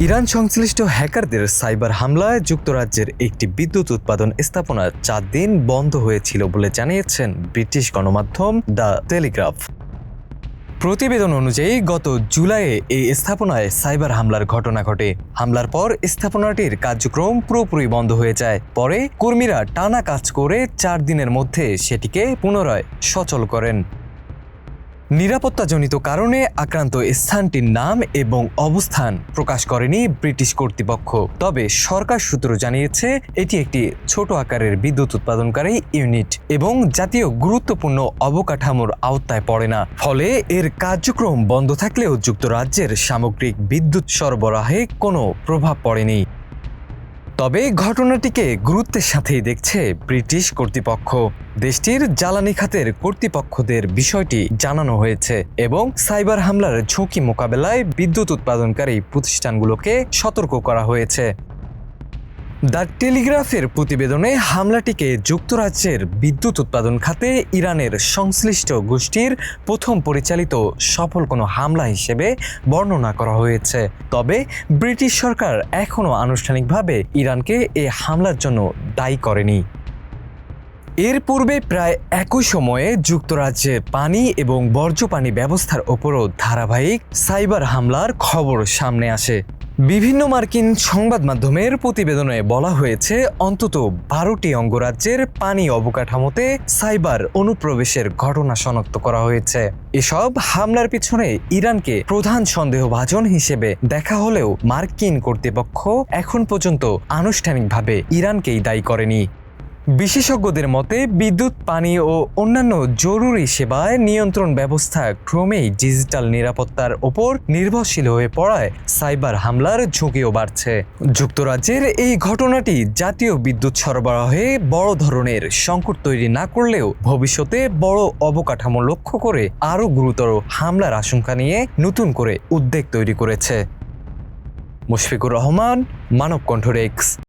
Iran সংশ্লিষ্ট হ্যাকারদের cyber হামলায় যুক্তরাজ্যের একটি বিদ্যুৎ উৎপাদন স্থাপনা 4 দিন বন্ধ হয়েছিল বলে জানিয়েছেন ব্রিটিশ গণমাধ্যম দ্য টেলিগ্রাফ। প্রতিবেদন অনুযায়ী গত জুলাইয়ে এই স্থাপনায় সাইবার হামলার ঘটনা ঘটে। হামলার পর স্থাপনাটির কার্যক্রম পুরোপুরি বন্ধ হয়ে যায়। পরে কর্মীরা টানা কাজ করে 4 দিনের মধ্যে সেটিকে পুনরায় সচল করেন। নিরাপত্তাজনিত কারণে আক্রান্ত স্থানটির নাম এবং অবস্থান প্রকাশ করেনি ব্রিটিশ কর্তৃপক্ষ। তবে সরকার সূত্র জানিয়েছে এটি একটি ছোট আকারের বিদ্যুৎ উৎপাদনকারী ইউনিট এবং জাতীয় গুরুত্বপূর্ণ অবকাঠামোর আওতায় পড়ে না। ফলে এর কার্যক্রম বন্ধ থাকলেও যুক্তরাজ্যের সামগ্রিক বিদ্যুৎ সরবরাহে কোনো প্রভাব পড়েনি। তবে ঘটনাটিকে গুরুত্বের সাথেই দেখছে ব্রিটিশ কর্তৃপক্ষ। দেশটির জ্বালানি খাতের কর্তৃপক্ষদের বিষয়টি জানানো হয়েছে এবং সাইবার হামলার ঝুঁকি মোকাবেলায় বিদ্যুৎ উৎপাদনকারী প্রতিষ্ঠানগুলোকে সতর্ক করা হয়েছে। দ্য টেলিগ্রাফের প্রতিবেদনে হামলাটিকে যুক্তরাজ্যের বিদ্যুৎ উৎপাদন খাতে ইরানের সংশ্লিষ্ট গোষ্ঠীর প্রথম পরিচালিত সফল কোনো হামলা হিসেবে বর্ণনা করা হয়েছে। তবে ব্রিটিশ সরকার এখনও আনুষ্ঠানিকভাবে ইরানকে এই হামলার জন্য দায়ী করেনি। এর পূর্বে প্রায় একই সময়ে যুক্তরাজ্যে পানি এবং বর্জ্য পানি ব্যবস্থার ওপরও ধারাবাহিক সাইবার হামলার খবর সামনে আসে। বিভিন্ন মার্কিন সংবাদ মাধ্যমের প্রতিবেদনে বলা হয়েছে অন্তত 12টি অঙ্গরাজ্যের পানি অবকাঠামোতে সাইবার অনুপ্রবেশের ঘটনা শনাক্ত করা হয়েছে। এসব হামলার পিছনে ইরানকে প্রধান সন্দেহভাজন হিসেবে দেখা হলেও মার্কিন কর্তৃপক্ষ এখন পর্যন্ত আনুষ্ঠানিকভাবে ইরানকেই দায়ী করেনি। বিশেষজ্ঞদের মতে বিদ্যুৎ, পানি ও অন্যান্য জরুরি সেবায় নিয়ন্ত্রণ ব্যবস্থা ক্রমেই ডিজিটাল নিরাপত্তার ওপর নির্ভরশীল হয়ে পড়ায় সাইবার হামলার ঝুঁকিও বাড়ছে। যুক্তরাজ্যের এই ঘটনাটি জাতীয় বিদ্যুৎ সরবরাহে বড় ধরনের সংকট তৈরি না করলেও ভবিষ্যতে বড় অবকাঠামো লক্ষ্য করে আরও গুরুতর হামলার আশঙ্কা নিয়ে নতুন করে উদ্বেগ তৈরি করেছে। মুশফিকুর রহমান, মানবকণ্ঠ ডেস্ক।